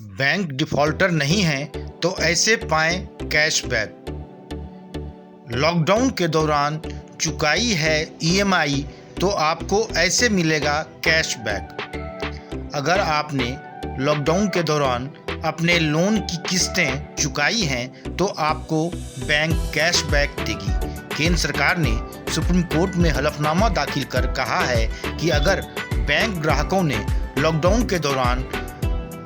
Bank defaulter नहीं हैं तो ऐसे पाएं कैशबैक। लॉकडाउन के दौरान चुकाई है ईएमआई तो आपको ऐसे मिलेगा कैशबैक। अगर आपने लॉकडाउन के दौरान अपने लोन की किस्तें चुकाई हैं तो आपको बैंक कैशबैक देगी। केंद्र सरकार ने सुप्रीम कोर्ट में हलफनामा दाखिल कर कहा है कि अगर बैंक ग्राहकों ने लॉकडाउन के दौरान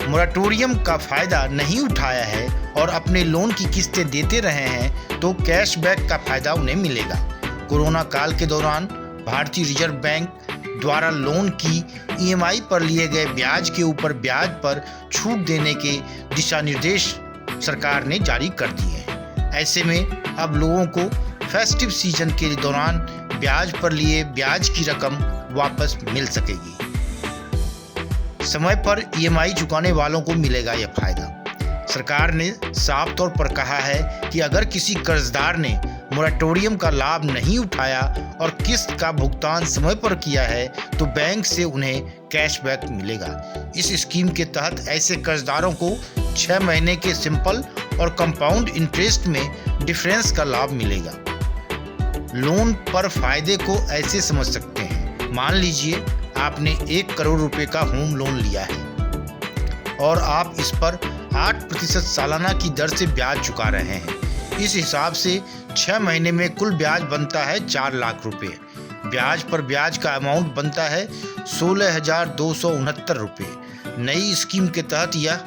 मोराटोरियम का फ़ायदा नहीं उठाया है और अपने लोन की किस्तें देते रहे हैं तो कैशबैक का फ़ायदा उन्हें मिलेगा। कोरोना काल के दौरान भारतीय रिजर्व बैंक द्वारा लोन की ईएमआई पर लिए गए ब्याज के ऊपर ब्याज पर छूट देने के दिशा निर्देश सरकार ने जारी कर दिए हैं। ऐसे में अब लोगों को फेस्टिव सीजन के दौरान ब्याज पर लिए ब्याज की रकम वापस मिल सकेगी। समय पर ईएमआई चुकाने वालों को मिलेगा यह फायदा। सरकार ने साफ तौर पर कहा है कि अगर किसी कर्जदार ने मोराटोरियम का लाभ नहीं उठाया और किस्त का भुगतान समय पर किया है तो बैंक से उन्हें कैशबैक मिलेगा। इस स्कीम के तहत ऐसे कर्जदारों को 6 महीने के सिंपल और कंपाउंड इंटरेस्ट में डिफरेंस का लाभ मिलेगा। लोन पर फायदे को ऐसे समझ सकते हैं, मान लीजिए आपने 1 करोड़ रुपए का होम लोन लिया है और आप इस पर 8% सालाना की दर से ब्याज चुका रहे हैं। इस हिसाब से 6 महीने में कुल ब्याज बनता है 4 लाख रुपए। ब्याज पर ब्याज का अमाउंट बनता है 16,269 रुपये। नई स्कीम के तहत यह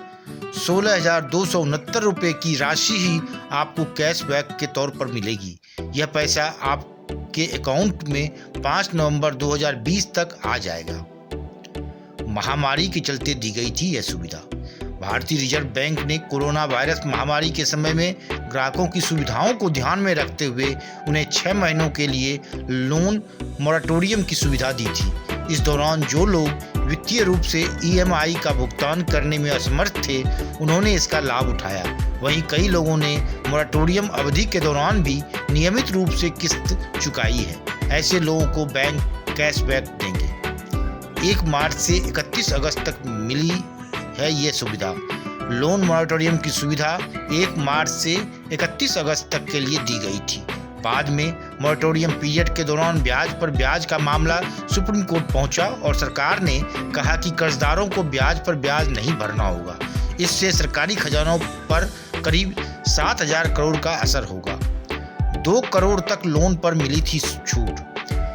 16,269 रुपये की राशि ही आपको कैशबैक के तौर पर मिलेगी। यह पैसा आपके अकाउंट में 5 नवंबर 2020 तक आ जाएगा। महामारी के चलते दी गई थी यह सुविधा। भारतीय रिजर्व बैंक ने कोरोना वायरस महामारी के समय में ग्राहकों की सुविधाओं को ध्यान में रखते हुए उन्हें 6 महीनों के लिए लोन मोराटोरियम की सुविधा दी थी। इस दौरान जो लोग वित्तीय रूप से ईएमआई का भुगतान करने में असमर्थ थे उन्होंने इसका लाभ उठाया। वहीं कई लोगों ने मोराटोरियम अवधि के दौरान भी नियमित रूप से किस्त चुकाई है। ऐसे लोगों को बैंक कैशबैक देंगे। 1 मार्च से 31 अगस्त तक मिली है ये सुविधा। लोन मोराटोरियम की सुविधा 1 मार्च से 31 अगस्त तक के लिए दी गई थी। बाद में मोराटोरियम पीरियड के दौरान ब्याज पर ब्याज का मामला सुप्रीम कोर्ट पहुंचा और सरकार ने कहा कि कर्जदारों को ब्याज पर ब्याज नहीं भरना होगा। इससे सरकारी खजानों पर करीब 7,000 करोड़ का असर होगा। 2 करोड़ तक लोन पर मिली थी छूट।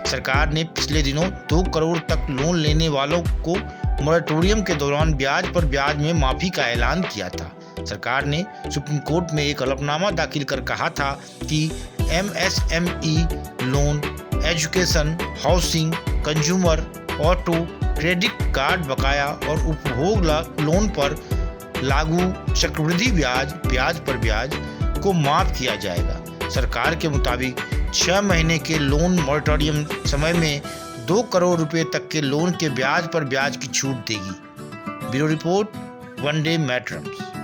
सरकार ने पिछले दिनों 2 करोड़ तक लोन लेने वालों को मोराटोरियम के दौरान ब्याज पर ब्याज में माफी का ऐलान किया था। सरकार ने सुप्रीम कोर्ट में एक हलफनामा दाखिल कर कहा था कि MSME loan, education, housing, consumer, auto, credit card बकाया और उपभोग लोन पर लागू चक्रवृद्धि ब्याज पर ब्याज को माफ किया जाएगा। सरकार के मुताबिक 6 महीने के लोन मोराटोरियम समय में 2 करोड़ रुपए तक के लोन के ब्याज पर ब्याज की छूट देगी। Bureau report, one day matters.